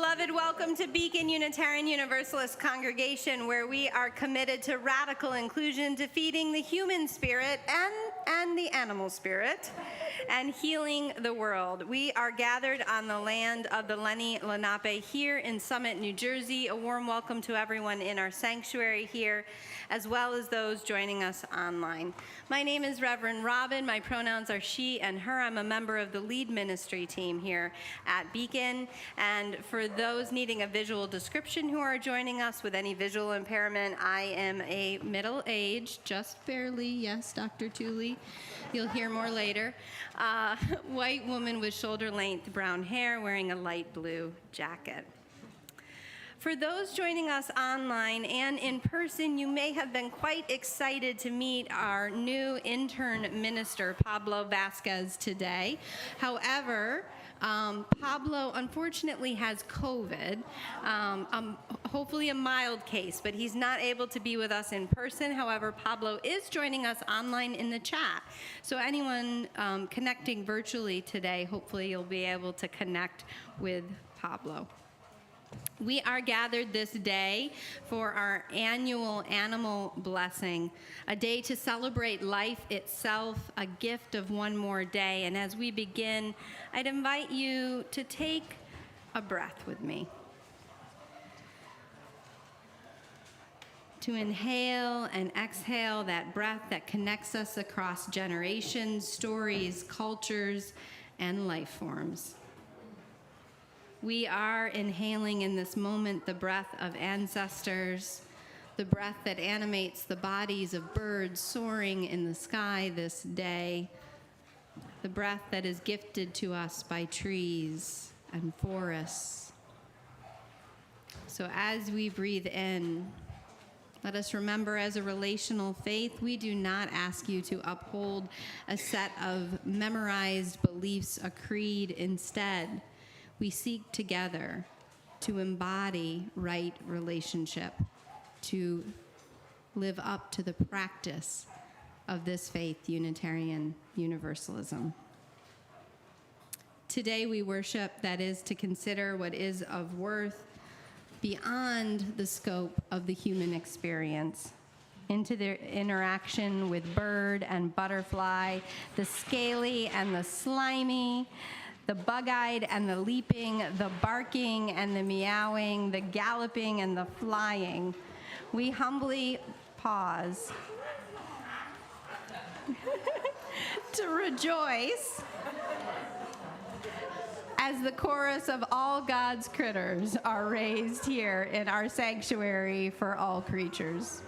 Beloved, welcome to Beacon Unitarian Universalist Congregation, where we are committed to radical inclusion, defeating the human spirit and the animal spirit, and healing the world. We are gathered on the land of the Lenni Lenape here in Summit, New Jersey. A warm welcome to everyone in our sanctuary here, as well as those joining us online. My name is Reverend Robin. My pronouns are she and her. I'm a member of the lead ministry team here at Beacon. And for those needing a visual description who are joining us with any visual impairment, I am a middle-aged, just barely, yes, Dr. Tooley, you'll hear more later, white woman with shoulder-length brown hair wearing a light blue jacket. For those joining us online and in person, you may have been quite excited to meet our new intern minister, Pablo Vazquez, today. However, Pablo unfortunately has COVID, hopefully a mild case, but he's not able to be with us in person. However, Pablo is joining us online in the chat. So anyone connecting virtually today, hopefully you'll be able to connect with Pablo. We are gathered this day for our annual animal blessing, a day to celebrate life itself, a gift of one more day. And as we begin, I'd invite you to take a breath with me. To inhale and exhale that breath that connects us across generations, stories, cultures, and life forms. We are inhaling in this moment the breath of ancestors, the breath that animates the bodies of birds soaring in the sky this day, the breath that is gifted to us by trees and forests. So as we breathe in, let us remember, as a relational faith, we do not ask you to uphold a set of memorized beliefs, a creed. Instead, we seek together to embody right relationship, to live up to the practice of this faith, Unitarian Universalism. Today we worship, that is, to consider what is of worth beyond the scope of the human experience, into their interaction with bird and butterfly, the scaly and the slimy, the bug-eyed and the leaping, the barking and the meowing, the galloping and the flying. We humbly pause to rejoice as the chorus of all God's critters are raised here in our sanctuary for all creatures.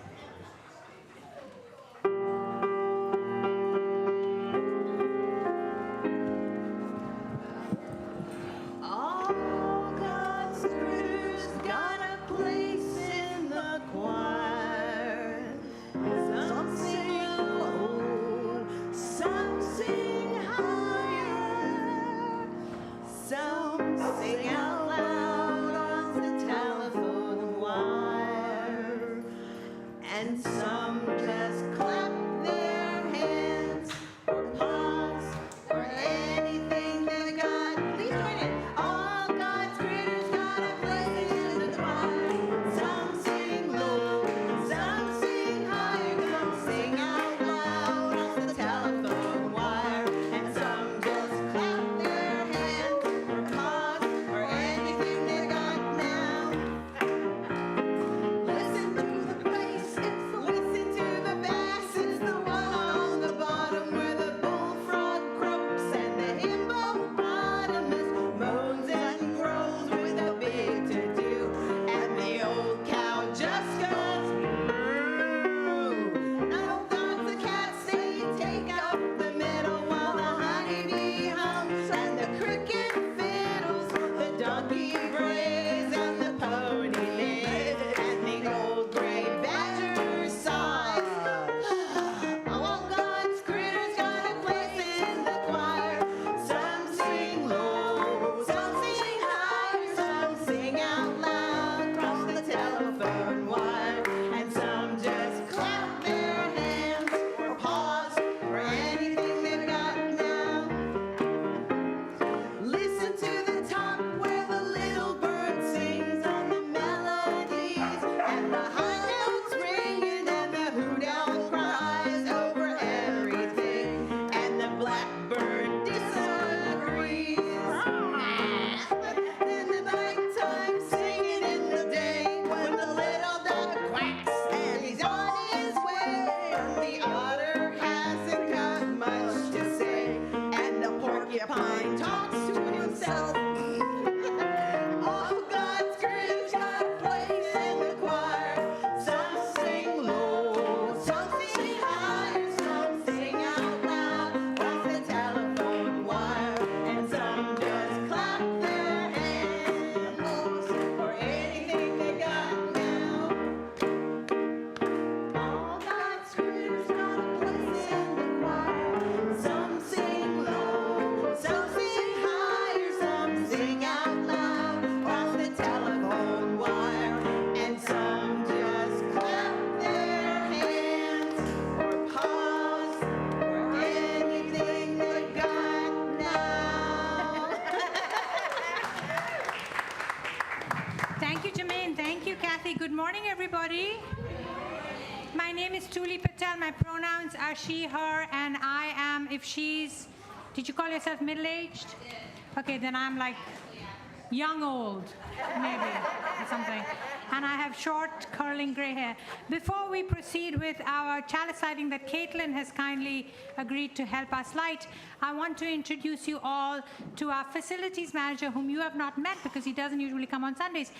Thank you, Jermaine. Thank you, Kathy. Good morning, everybody. My name is Tuli Patel. My pronouns are she, her, and I am, if she's, did you call yourself middle-aged? Okay, then I'm like young old, maybe, or something. And I have short, curling gray hair. Before we proceed with our chalice lighting that Caitlin has kindly agreed to help us light, I want to introduce you all to our facilities manager, whom you have not met because he doesn't usually come on Sundays.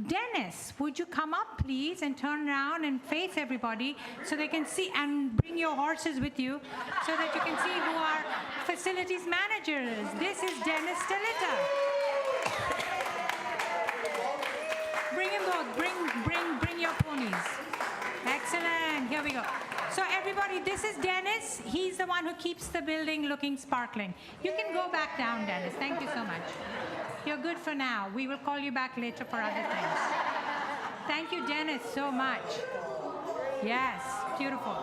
Dennis, would you come up, please, and turn around and face everybody so they can see, and bring your horses with you so that you can see who our facilities manager is. This is Dennis Stelita. Bring him both. Bring your ponies. Excellent. Here we go. So everybody, this is Dennis. He's the one who keeps the building looking sparkling. You can go back down, Dennis. Thank you so much. You're good for now. We will call you back later for other things. Thank you, Dennis, so much. Yes, beautiful.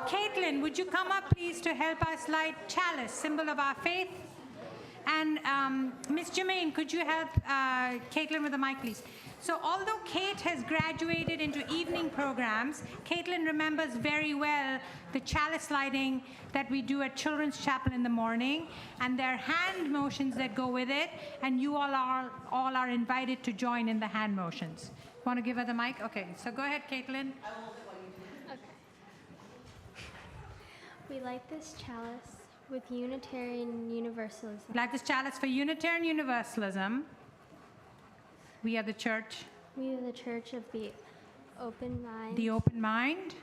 Caitlin, would you come up, please, to help us light chalice, symbol of our faith? And Miss Jermaine, could you help Caitlin with the mic, please? So although Kate has graduated into evening programs, Caitlin remembers very well the chalice lighting that we do at Children's Chapel in the morning, and there are hand motions that go with it, and you all are invited to join in the hand motions. Want to give her the mic? Okay, so go ahead, Caitlin. Okay. We light this chalice with Unitarian Universalism. Light this chalice for Unitarian Universalism. We are the church. We are the church of the open mind. The open mind.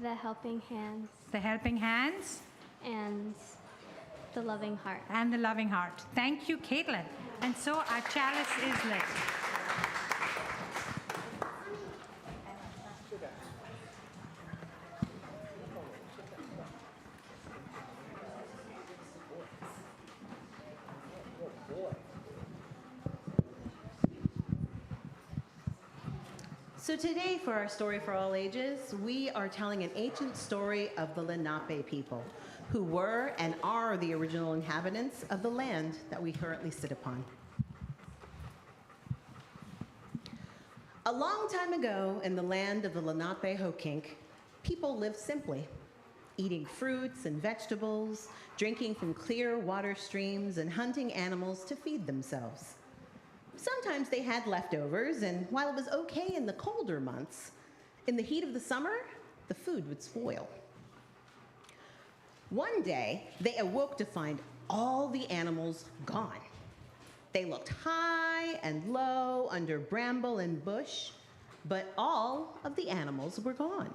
The helping hands. The helping hands. And the loving heart. And the loving heart. Thank you, Caitlin. And so our chalice is lit. So today, for our Story for All Ages, we are telling an ancient story of the Lenape people, who were and are the original inhabitants of the land that we currently sit upon. A long time ago, in the land of the Lenape Hokink, people lived simply, eating fruits and vegetables, drinking from clear water streams, and hunting animals to feed themselves. Sometimes they had leftovers, and while it was okay in the colder months, in the heat of the summer, the food would spoil. One day, they awoke to find all the animals gone. They looked high and low under bramble and bush, but all of the animals were gone.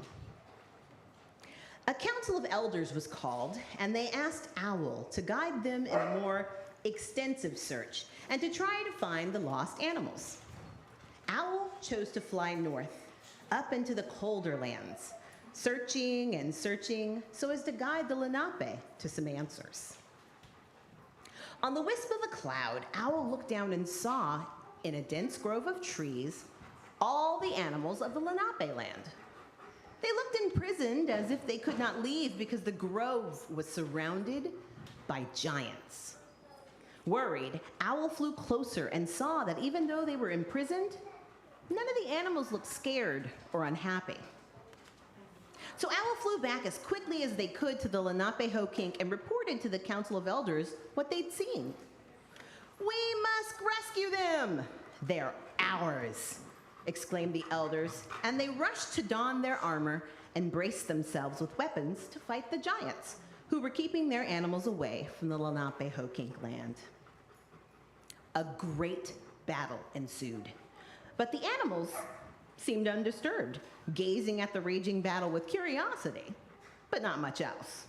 A council of elders was called, and they asked Owl to guide them in a more extensive search and to try to find the lost animals. Owl chose to fly north, up into the colder lands, searching and searching so as to guide the Lenape to some answers. On the wisp of a cloud, Owl looked down and saw, in a dense grove of trees, all the animals of the Lenape land. They looked imprisoned as if they could not leave because the grove was surrounded by giants. Worried, Owl flew closer and saw that even though they were imprisoned, none of the animals looked scared or unhappy. So Owl flew back as quickly as they could to the Lenape Hokink and reported to the Council of Elders what they'd seen. "We must rescue them! They're ours!" exclaimed the elders, and they rushed to don their armor and brace themselves with weapons to fight the giants, who were keeping their animals away from the Lenape Hokink land. A great battle ensued, but the animals seemed undisturbed, gazing at the raging battle with curiosity, but not much else.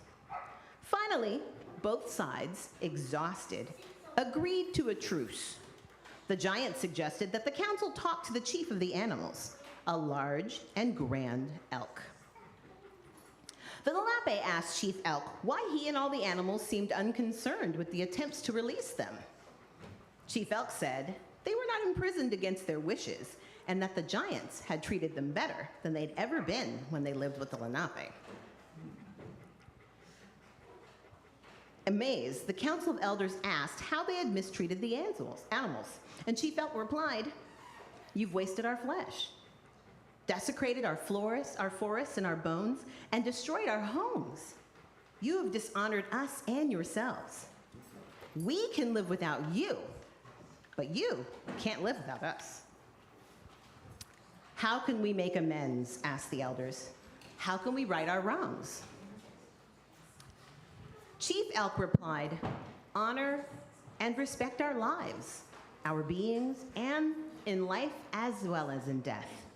Finally, both sides, exhausted, agreed to a truce. The giant suggested that the council talk to the chief of the animals, a large and grand elk. The Lenape asked Chief Elk why he and all the animals seemed unconcerned with the attempts to release them. Chief Elk said they were not imprisoned against their wishes, and that the giants had treated them better than they'd ever been when they lived with the Lenape. Amazed, the Council of Elders asked how they had mistreated the animals, and Chief Elk replied, You've wasted our flesh, desecrated our forests and our bones, and destroyed our homes. You have dishonored us and yourselves. We can live without you, but you can't live without us. How can we make amends? Asked the elders. How can we right our wrongs? Chief Elk replied, honor and respect our lives, our beings, and in life as well as in death.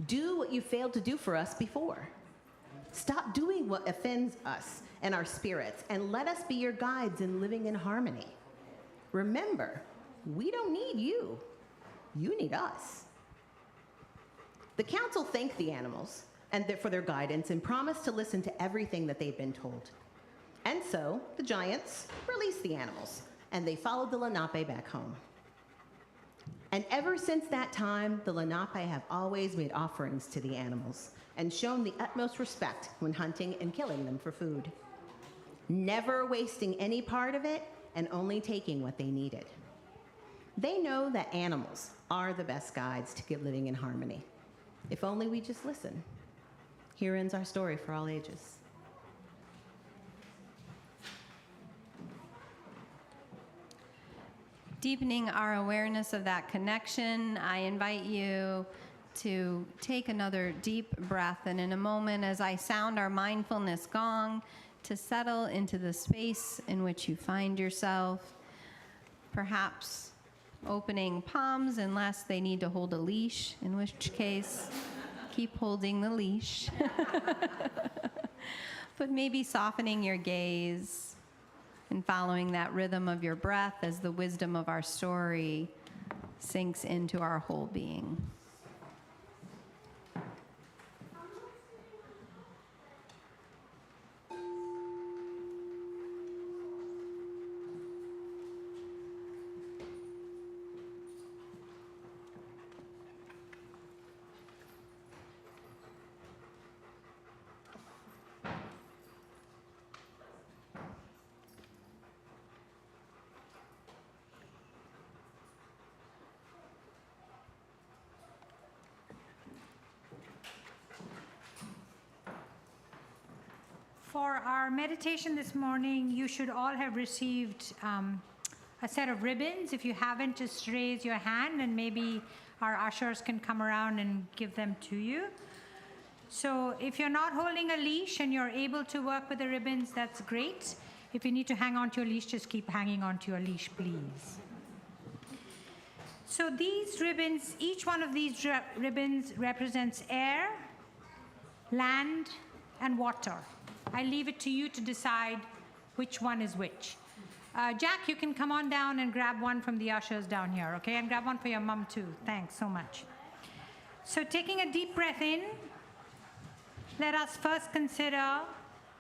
Do what you failed to do for us before. Stop doing what offends us and our spirits, and let us be your guides in living in harmony. Remember, we don't need you. You need us. The council thanked the animals for their guidance and promised to listen to everything that they'd been told. And so the giants released the animals, and they followed the Lenape back home. And ever since that time, the Lenape have always made offerings to the animals and shown the utmost respect when hunting and killing them for food, never wasting any part of it and only taking what they needed. They know that animals are the best guides to living in harmony, if only we just listen. Here ends our story for all ages. Deepening our awareness of that connection, I invite you to take another deep breath, and in a moment, as I sound our mindfulness gong, to settle into the space in which you find yourself, perhaps opening palms unless they need to hold a leash, in which case, keep holding the leash. But maybe softening your gaze and following that rhythm of your breath as the wisdom of our story sinks into our whole being. For our meditation this morning, you should all have received a set of ribbons. If you haven't, just raise your hand and maybe our ushers can come around and give them to you. So if you're not holding a leash and you're able to work with the ribbons, that's great. If you need to hang on to your leash, just keep hanging on to your leash, please. So these ribbons, each one of these ribbons represents air, land, and water. I leave it to you to decide which one is which. Jack, you can come on down and grab one from the ushers down here, okay? And grab one for your mom too. Thanks so much. So taking a deep breath in, let us first consider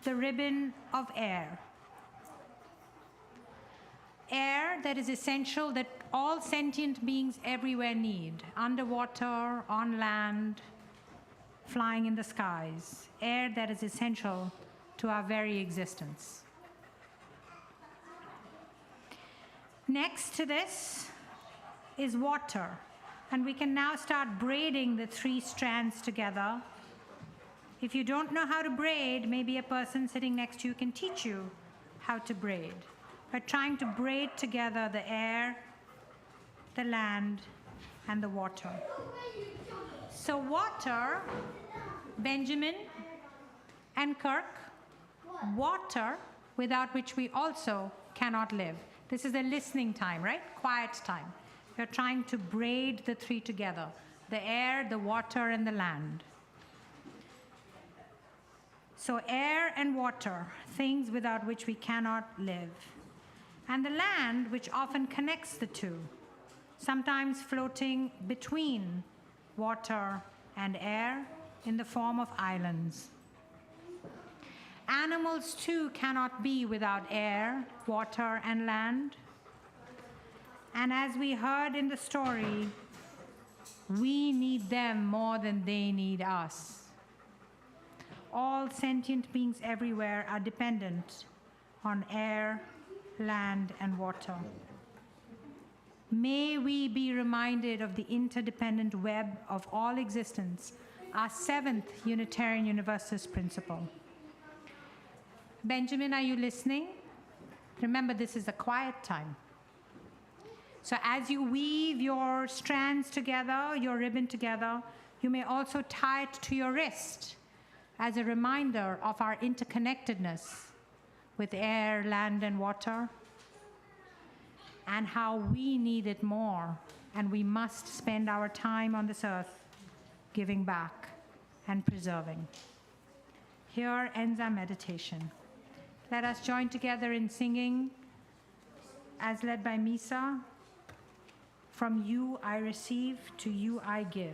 the ribbon of air. Air that is essential, that all sentient beings everywhere need, underwater, on land, flying in the skies. Air that is essential to our very existence. Next to this is water, and we can now start braiding the three strands together. If you don't know how to braid, maybe a person sitting next to you can teach you how to braid. We're trying to braid together the air, the land, and the water. So water, Benjamin and Kirk, water without which we also cannot live. This is a listening time, right? Quiet time. We're trying to braid the three together, the air, the water, and the land. So air and water, things without which we cannot live. And the land, which often connects the two, sometimes floating between water and air in the form of islands. Animals too cannot be without air, water, and land. And as we heard in the story, we need them more than they need us. All sentient beings everywhere are dependent on air, land, and water. May we be reminded of the interdependent web of all existence, our seventh Unitarian Universalist principle. Benjamin, are you listening? Remember, this is a quiet time. So as you weave your strands together, your ribbon together, you may also tie it to your wrist as a reminder of our interconnectedness with air, land, and water, and how we need it more, and we must spend our time on this earth giving back and preserving. Here ends our meditation. Let us join together in singing, as led by Misa, "From you I receive, to you I give."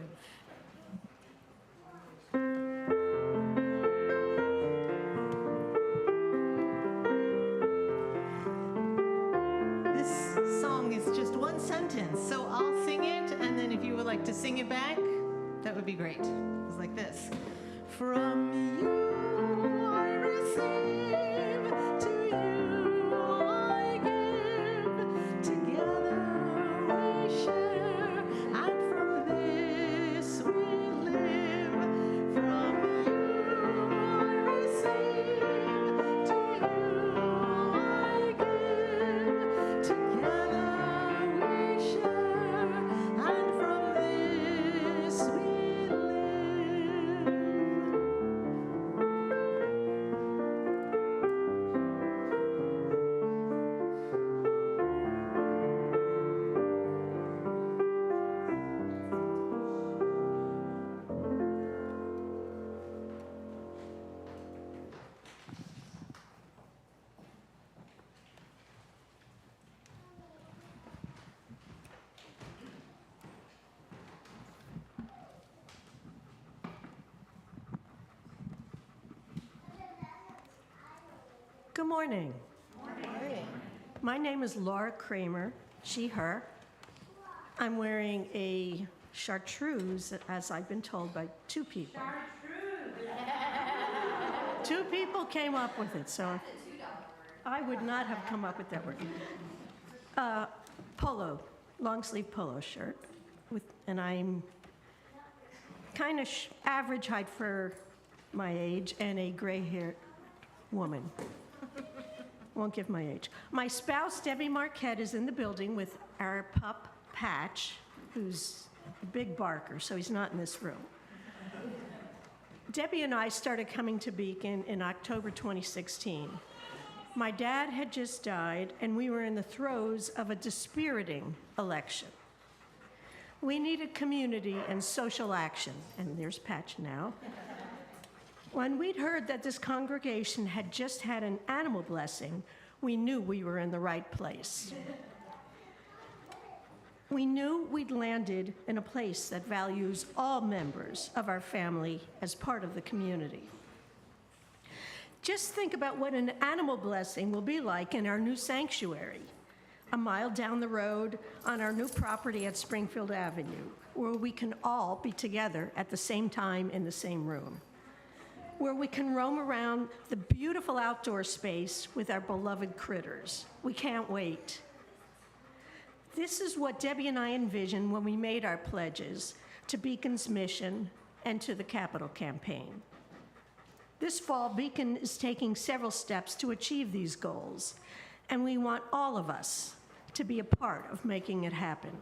This song is just one sentence, so I'll sing it, and then if you would like to sing it back, that would be great. It's like this. From you I receive, to you I give. Together we share, and from this we live. From you I receive, to you I give. Together we share, and from this we live. Good morning. My name is Laura Kramer, she, her. I'm wearing a chartreuse, as I've been told by two people. Two people came up with it, so I would not have come up with that word. Polo, long sleeve polo shirt, and I'm kind of average height for my age and a gray-haired woman. Won't give my age. My spouse, Debbie Marquette, is in the building with our pup, Patch, who's a big barker, so he's not in this room. Debbie and I started coming to Beacon in October 2016. My dad had just died, and we were in the throes of a dispiriting election. We needed community and social action, and there's Patch now. When we'd heard that this congregation had just had an animal blessing, we knew we were in the right place. We knew we'd landed in a place that values all members of our family as part of the community. Just think about what an animal blessing will be like in our new sanctuary, a mile down the road on our new property at Springfield Avenue, where we can all be together at the same time in the same room, where we can roam around the beautiful outdoor space with our beloved critters. We can't wait. This is what Debbie and I envisioned when we made our pledges to Beacon's mission and to the Capital Campaign. This fall, Beacon is taking several steps to achieve these goals, and we want all of us to be a part of making it happen.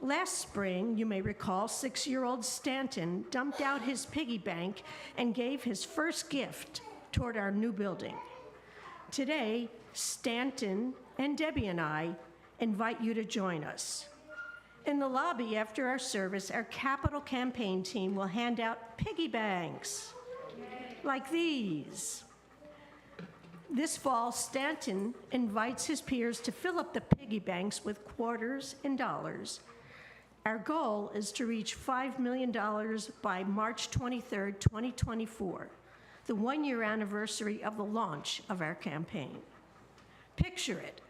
Last spring, you may recall, 6-year-old Stanton dumped out his piggy bank and gave his first gift toward our new building. Today, Stanton and Debbie and I invite you to join us. In the lobby after our service, our Capital Campaign team will hand out piggy banks like these. This fall, Stanton invites his peers to fill up the piggy banks with quarters and dollars. Our goal is to reach $5 million by March 23rd, 2024, the one-year anniversary of the launch of our campaign. Picture it,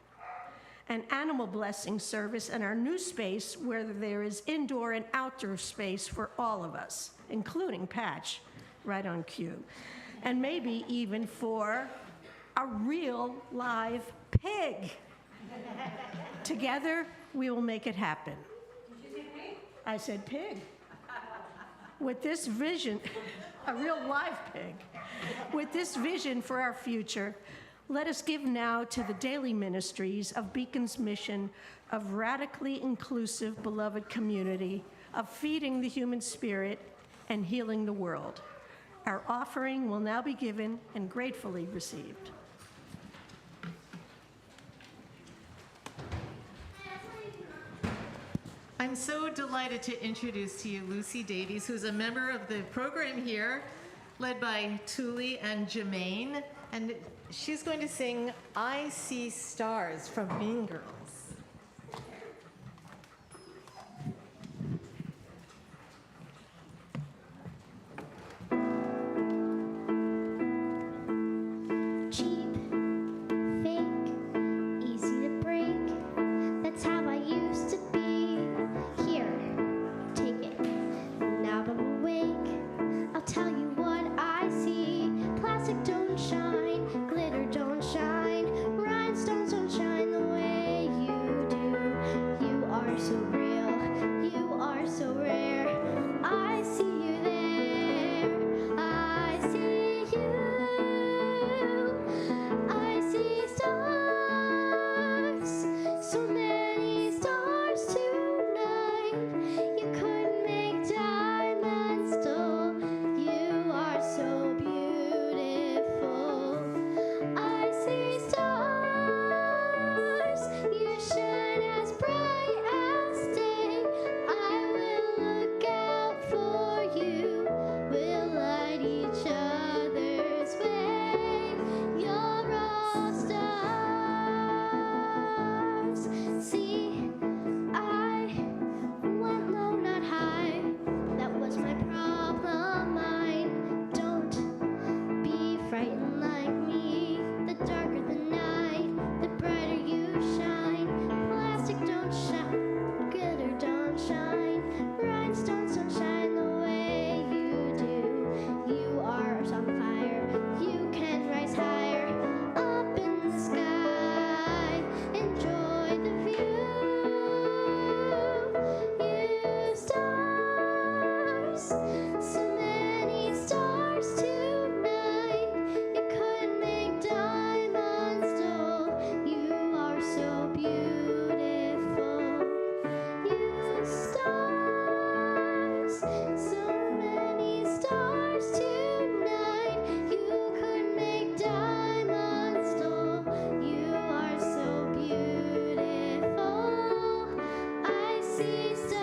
an animal blessing service in our new space where there is indoor and outdoor space for all of us, including Patch, right on cue, and maybe even for a real live pig. Together, we will make it happen. Did you say pig? I said pig. With this vision, a real live pig. With this vision for our future, let us give now to the daily ministries of Beacon's mission of radically inclusive, beloved community, of feeding the human spirit and healing the world. Our offering will now be given and gratefully received. I'm so delighted to introduce to you Lucy Davies, who's a member of the program here, led by Tuli and Jermaine, and she's going to sing I See Stars from Mean Girls. Cheap, fake, easy to break. That's how I used to be. Here, take it. Now that I'm awake, I'll tell you what I see. Plastic don't shine, glitter don't shine, rhinestones don't shine the way you do. You are so real, you are so rare. I see you there, I see you. I see stars, so many stars tonight. You couldn't make diamonds dull. You are so beautiful. I see stars, you shine as bright as day. I will look out for you. We'll light each other's way. You're all stars. See, I went low, not high. That was my problem. Mine. Don't be frightened like me. The darker the night, the brighter you shine. Plastic don't shine, glitter don't shine, rhinestones don't shine the way you do. You are on fire, you can rise higher, up in the sky. Enjoy the view. You stars, so many stars tonight. You couldn't make diamonds dull. You are so beautiful. You stars, so many stars tonight. You couldn't make diamonds dull. You are so beautiful. I see stars.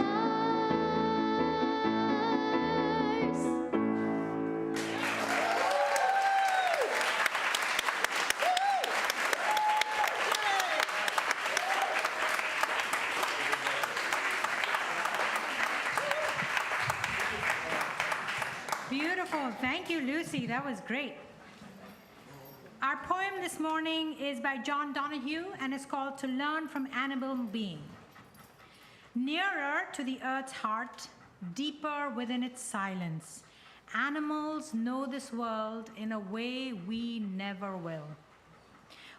Beautiful. Thank you, Lucy. That was great. Our poem this morning is by John Donahue and is called To Learn from Animal Being. Nearer to the earth's heart, deeper within its silence, animals know this world in a way we never will.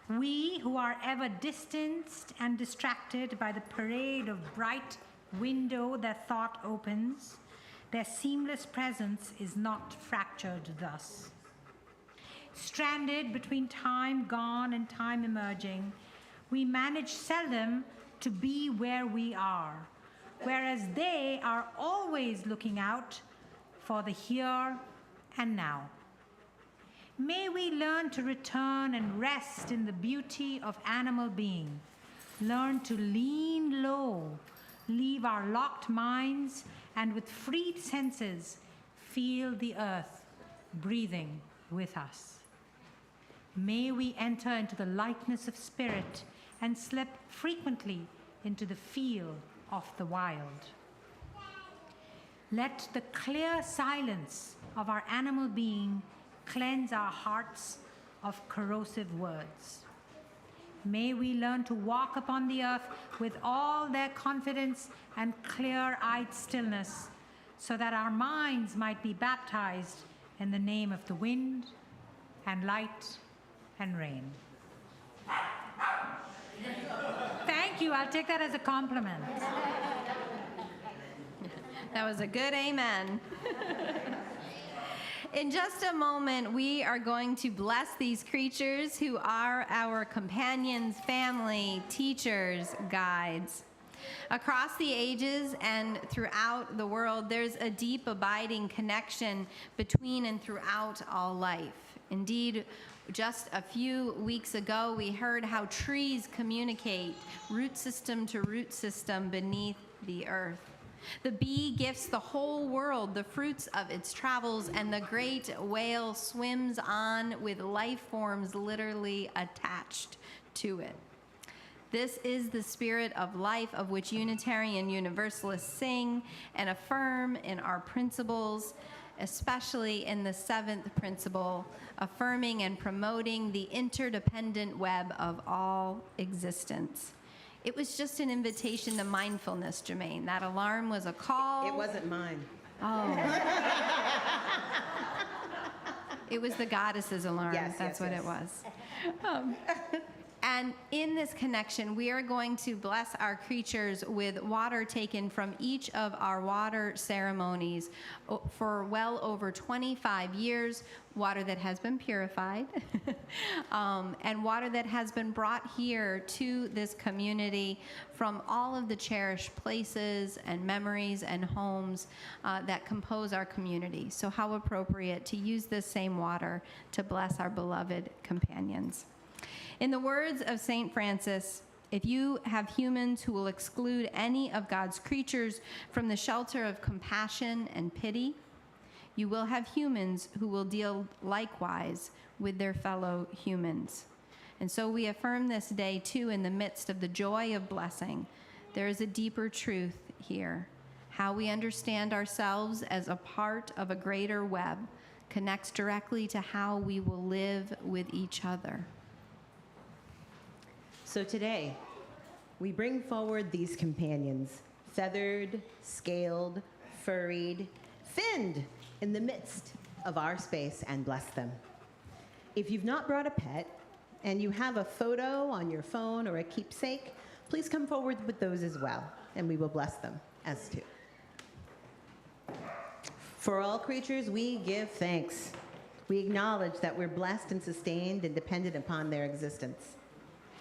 We who are ever distanced and distracted by the parade of bright window that thought opens, their seamless presence is not fractured thus. Stranded between time gone and time emerging, we manage seldom to be where we are, whereas they are always looking out for the here and now. May we learn to return and rest in the beauty of animal being, learn to lean low, leave our locked minds, and with freed senses, feel the earth breathing with us. May we enter into the lightness of spirit and slip frequently into the feel of the wild. Let the clear silence of our animal being cleanse our hearts of corrosive words. May we learn to walk upon the earth with all their confidence and clear-eyed stillness, so that our minds might be baptized in the name of the wind and light and rain. Thank you. I'll take that as a compliment. That was a good amen. In just a moment, we are going to bless these creatures who are our companions, family, teachers, guides. Across the ages and throughout the world, there's a deep, abiding connection between and throughout all life. Indeed, just a few weeks ago, we heard how trees communicate root system to root system beneath the earth. The bee gifts the whole world the fruits of its travels, and the great whale swims on with life forms literally attached to it. This is the spirit of life of which Unitarian Universalists sing and affirm in our principles, especially in the seventh principle, affirming and promoting the interdependent web of all existence. It was just an invitation to mindfulness, Jermaine. That alarm was a call. It wasn't mine. Oh. It was the goddess's alarm. Yes, That's yes, what yes. it was. And in this connection, we are going to bless our creatures with water taken from each of our water ceremonies for well over 25 years, water that has been purified, and water that has been brought here to this community from all of the cherished places and memories and homes that compose our community. So how appropriate to use this same water to bless our beloved companions. In the words of St. Francis, if you have humans who will exclude any of God's creatures from the shelter of compassion and pity, you will have humans who will deal likewise with their fellow humans. And so we affirm this day, too, in the midst of the joy of blessing. There is a deeper truth here. How we understand ourselves as a part of a greater web connects directly to how we will live with each other. So today, we bring forward these companions, feathered, scaled, furried, finned, in the midst of our space, and bless them. If you've not brought a pet and you have a photo on your phone or a keepsake, please come forward with those as well, and we will bless them as too. For all creatures, we give thanks. We acknowledge that we're blessed and sustained and dependent upon their existence.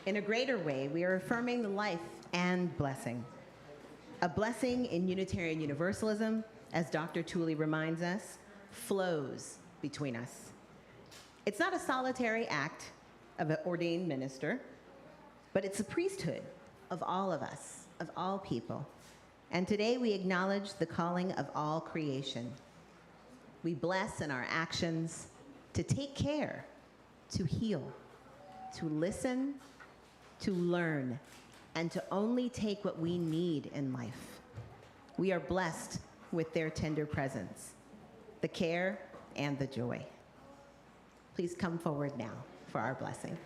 In a greater way, we are affirming the life and blessing. A blessing in Unitarian Universalism, as Dr. Tooley reminds us, flows between us. It's not a solitary act of an ordained minister, but it's a priesthood of all of us, of all people. And today we acknowledge the calling of all creation. We bless in our actions to take care, to heal, to listen, to learn, and to only take what we need in life. We are blessed with their tender presence, the care and the joy. Please come forward now for our blessing.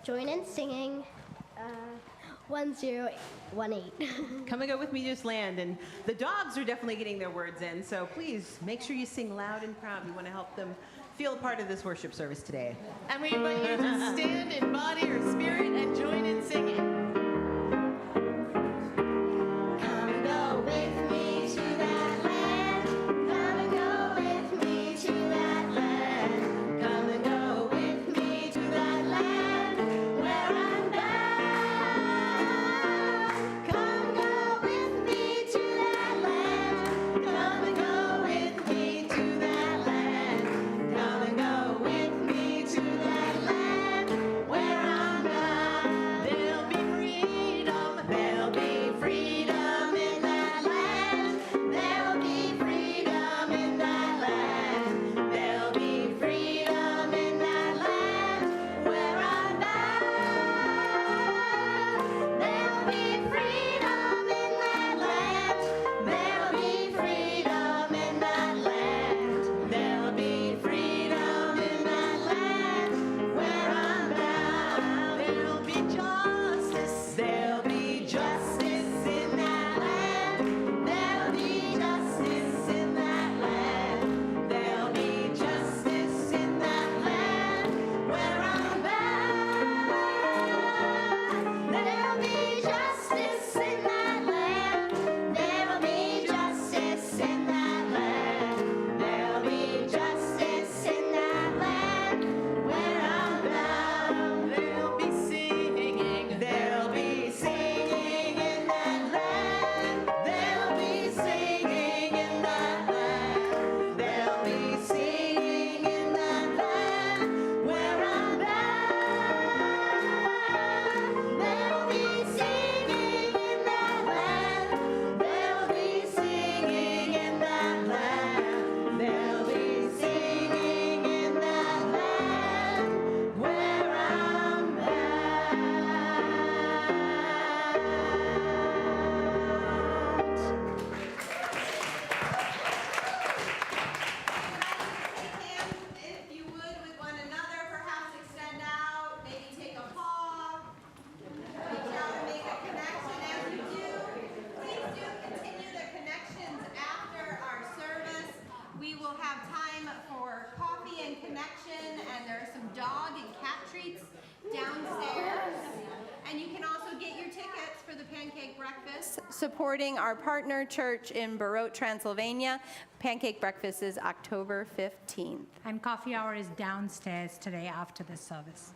join in singing 1018. Come and go with me to this land. And the dogs are definitely getting their words in, so please make sure you sing loud and proud. We want to help them feel a part of this worship service today. And we invite you to stand in body or spirit and join in singing. Come and go with me to that land. Come and go with me to that land. Come and go with me to that land where I'm bound. Come and go with me to that land. Come and go with me to that land. Come and go with me to that land where I'm bound. There'll be freedom. There'll be freedom in that land. There'll be freedom in that land. There'll be freedom in that land where I'm bound. There'll be freedom in that land. There'll be freedom in that land. There'll be freedom in that land where I'm bound. There'll be justice. There'll be justice in that land. There'll be justice in that land. There'll be justice in that land where I'm bound. There'll be justice in that land. There'll be justice in that land. There'll be justice in that land where I'm bound. There'll be singing. There'll be singing in that land. There'll be singing in that land. There'll be singing in that land where I'm bound. There'll be singing in that land. There'll be singing in that land. There'll be singing in that land where I'm bound. Take hands, if you would, with one another. Perhaps extend out, maybe take a paw. Reach out and make a connection. As you do, please do continue the connections after our service. We will have time for coffee and connection, and there are some dog and cat treats downstairs. And you can also get your tickets for the pancake breakfast, supporting our partner church in Barot, Transylvania. Pancake breakfast is October 15th. And coffee hour is downstairs today after the service.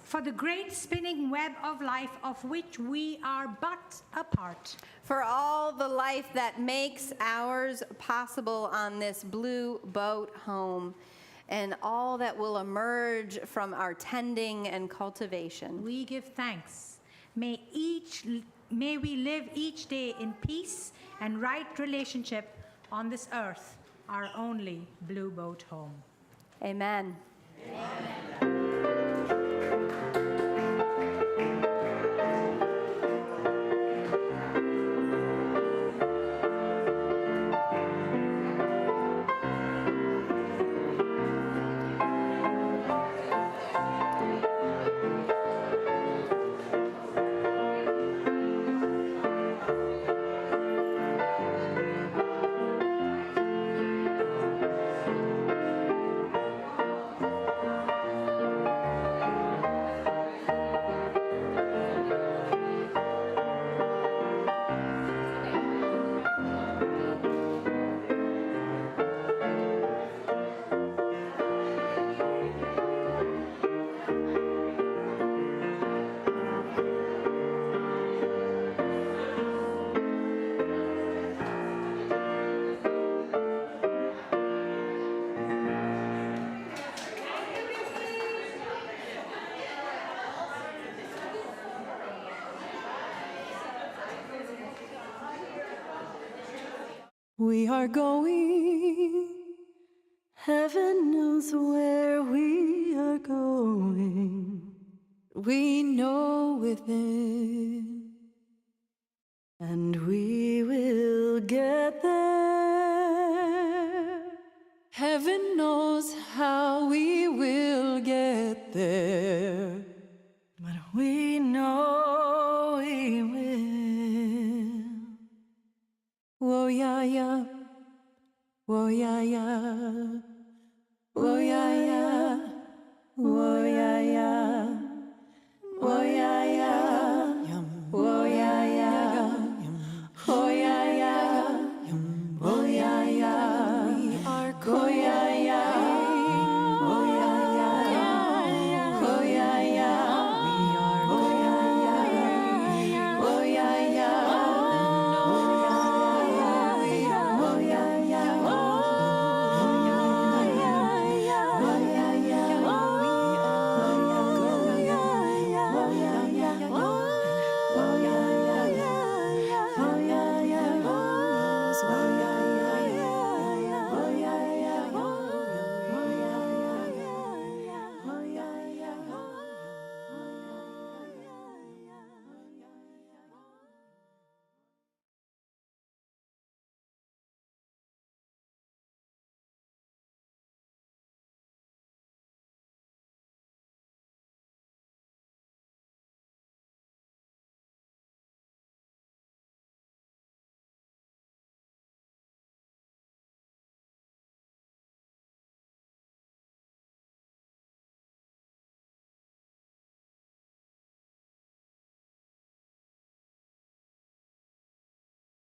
For the great spinning web of life of which we are but a part. For all the life that makes ours possible on this blue boat home, and all that will emerge from our tending and cultivation. We give thanks. May we live each day in peace and right relationship on this earth, our only blue boat home. Amen. We are going, heaven knows where we are going. We know within, and we will get there. Heaven knows how we will get there. but we know we will. Whoa, yeah, yeah. Whoa, yeah, yeah. Whoa, yeah, yeah. Whoa, yeah, yeah.